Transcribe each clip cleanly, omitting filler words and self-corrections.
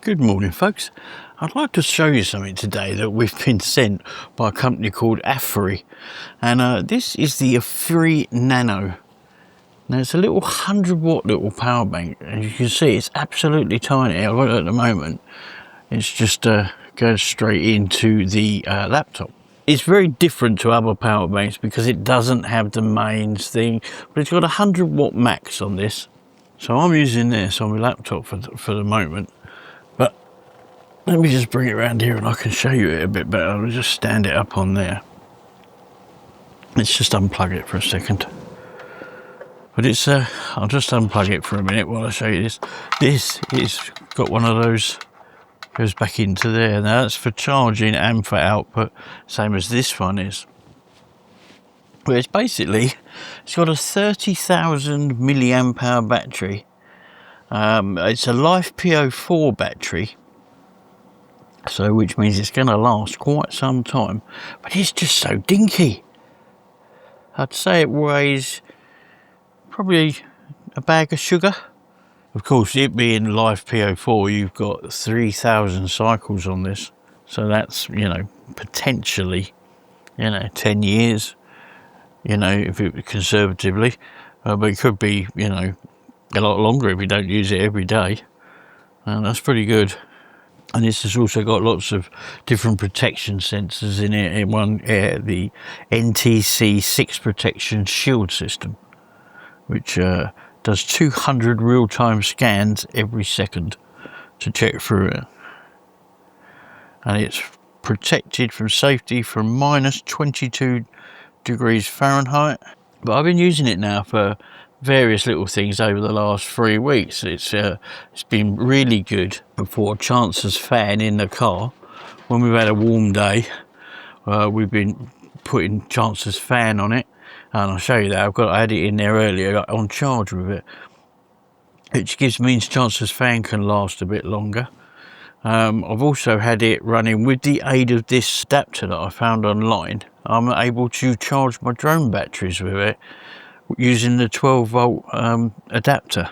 Good morning, folks. I'd like to show you something today that we've been sent by a company called AFERY, and this is the AFERY NANO. Now it's a little 100-watt little power bank, and you can see it's absolutely tiny. I've got it at the moment. It's just goes straight into the laptop. It's very different to other power banks because it doesn't have the mains thing, but it's got a 100-watt max on this. So I'm using this on my laptop for the moment. But let me just bring it around here and I can show you it a bit better. I'll just stand it up on there. Let's just unplug it for a second. But it's I'll just unplug it for a minute while I show you this. This is got one of those, goes back into there. Now that's for charging and for output, same as this one is. But it's basically, it's got a 30,000 milliamp hour battery. It's a Life PO4 battery, so which means it's going to last quite some time, but it's just so dinky. I'd say it weighs probably a bag of sugar. Of course, it being Life PO4, you've got 3,000 cycles on this, so that's, you know, potentially, you know, 10 years, you know, if it conservatively, but it could be, you know, a lot longer if you don't use it every day, and that's pretty good. And this has also got lots of different protection sensors in it. In one, the NTC 6 protection shield system, which does 200 real-time scans every second to check through it, and it's protected from safety from minus 22 degrees Fahrenheit. But I've been using it now for various little things over the last 3 weeks. It's been really good for Chance's fan in the car. When we've had a warm day, we've been putting Chance's fan on it, and I'll show you that. I had it in there earlier on charge with it, which means Chance's fan can last a bit longer. I've also had it running with the aid of this adapter that I found online. I'm able to charge my drone batteries with it using the 12-volt adapter,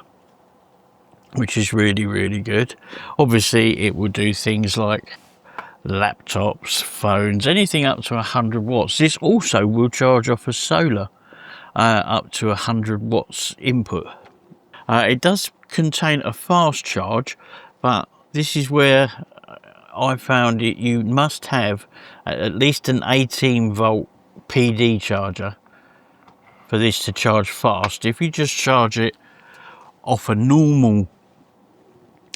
which is really good. Obviously it will do things like laptops, phones, anything up to 100 watts. This also will charge off of solar up to 100 watts input. It does contain a fast charge, but this is where I found it, you must have at least an 18-volt PD charger for this to charge fast. If you just charge it off a normal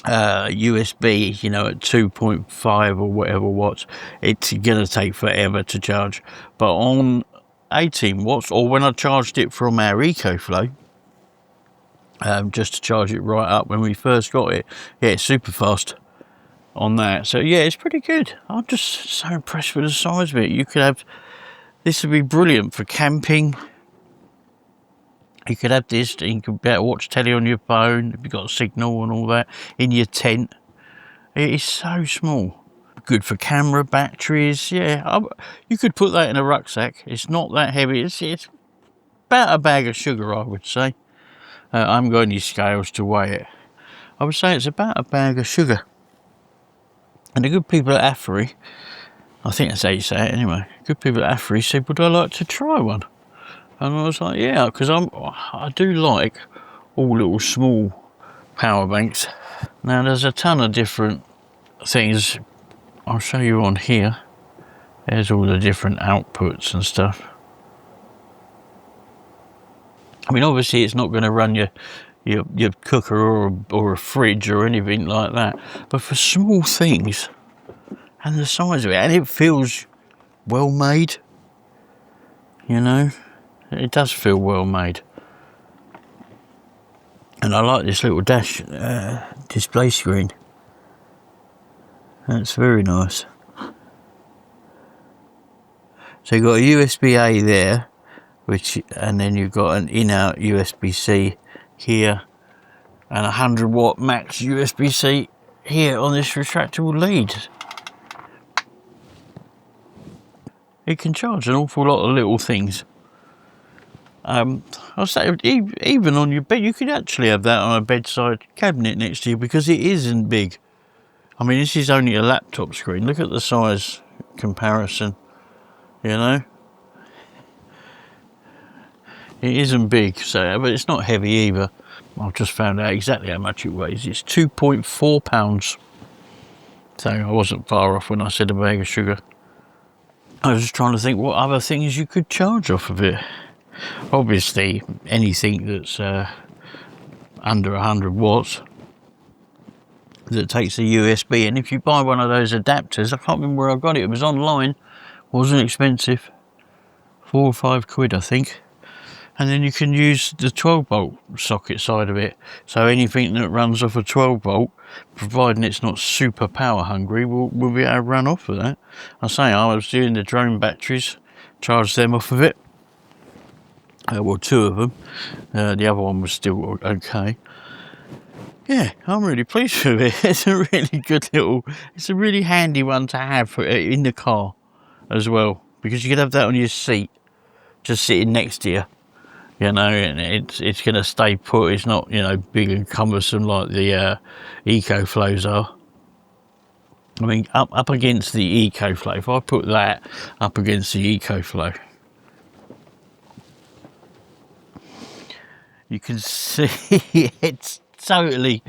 USB, you know, at 2.5 or whatever watts, it's gonna take forever to charge. But on 18 watts, or when I charged it from our EcoFlow, just to charge it right up when we first got it, yeah, it's super fast on that. So yeah, it's pretty good. I'm just so impressed with the size of it. You could have, this would be brilliant for camping. You could have this, and you could be able to watch telly on your phone if you've got a signal and all that, in your tent. It is so small. Good for camera batteries. Yeah, you could put that in a rucksack. It's not that heavy. It's about a bag of sugar, I would say. I haven't got any scales to weigh it. I would say it's about a bag of sugar. And the good people at AFERY, I think that's how you say it anyway, good people at AFERY said, would I like to try one? And I was like, yeah, because I do like all little small power banks. Now there's a ton of different things. I'll show you on here. There's all the different outputs and stuff. I mean, obviously it's not going to run your cooker or a fridge or anything like that, but for small things, and the size of it, and it feels well made, you know. It does feel well made. And I like this little dash display screen. That's very nice. So you've got a USB-A there, and then you've got an in-out USB-C here, and 100-watt max USB-C here on this retractable lead. It can charge an awful lot of little things. I'll say even on your bed, you could actually have that on a bedside cabinet next to you because it isn't big. I mean, this is only a laptop screen. Look at the size comparison, you know. It isn't big, so, but it's not heavy either. I've just found out exactly how much it weighs. It's 2.4 pounds. So I wasn't far off when I said a bag of sugar. I was just trying to think what other things you could charge off of it. Obviously, anything that's under 100 watts that takes a USB. And if you buy one of those adapters, I can't remember where I got it. It was online. Wasn't expensive. 4 or 5 quid, I think. And then you can use the 12 volt socket side of it. So anything that runs off a 12 volt, providing it's not super power hungry, will be able to run off of that. I say I was doing the drone batteries, charged them off of it. Well, 2 of them. The other one was still okay. Yeah, I'm really pleased with it. It's a really good little, it's a really handy one to have for in the car as well. Because you can have that on your seat, just sitting next to you. You know, and it's going to stay put. It's not, you know, big and cumbersome like the EcoFlows are. I mean, up against the EcoFlow, if I put that up against the EcoFlow, you can see it's totally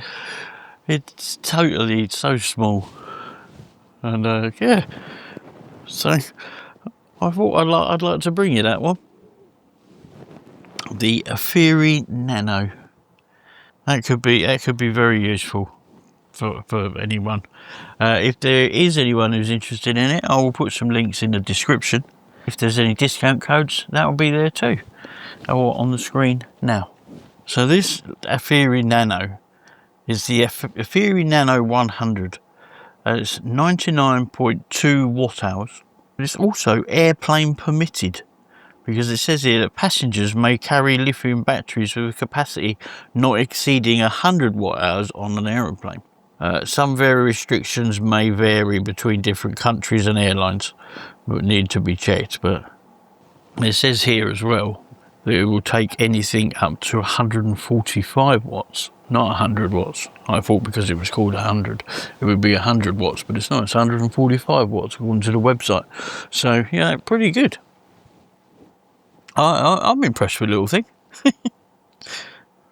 so small. And yeah, so I thought I'd like to bring you that one. The AFERY Nano. That could be very useful for anyone. If there is anyone who's interested in it, I will put some links in the description. If there's any discount codes, that will be there too, or on the screen now. So this AFERY Nano is the AFERY Nano 100. It's 99.2 watt hours. It's also airplane permitted, because it says here that passengers may carry lithium batteries with a capacity not exceeding 100 watt hours on an aeroplane. Some restrictions may vary between different countries and airlines, but need to be checked. But it says here as well that it will take anything up to 145 watts, not 100 watts. I thought because it was called 100, it would be 100 watts, but it's not. It's 145 watts according to the website. So yeah, pretty good. I'm impressed with the little thing.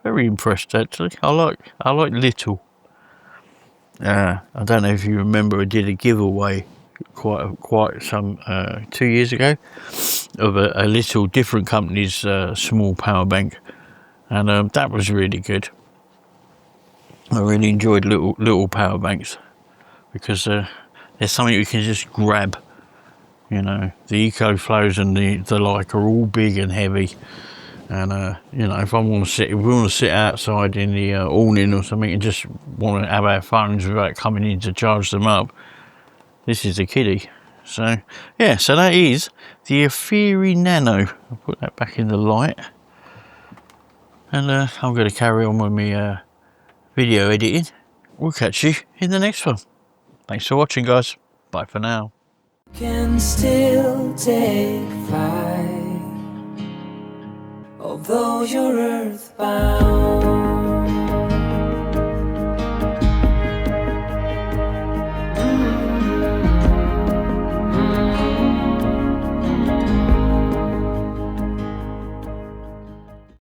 Very impressed actually. I like little. I don't know if you remember, I did a giveaway quite some 2 years ago of a little different company's small power bank, and that was really good. I really enjoyed little power banks because there's something you can just grab. You know, the EcoFlows and the like are all big and heavy, and you know, if we want to sit outside in the awning or something and just want to have our phones without coming in to charge them up, this is the kiddie. So yeah, so that is the AFERY Nano. I'll put that back in the light, and I'm going to carry on with my video editing. We'll catch you in the next one. Thanks for watching, guys. Bye for now. Can still take flight, although you're earthbound.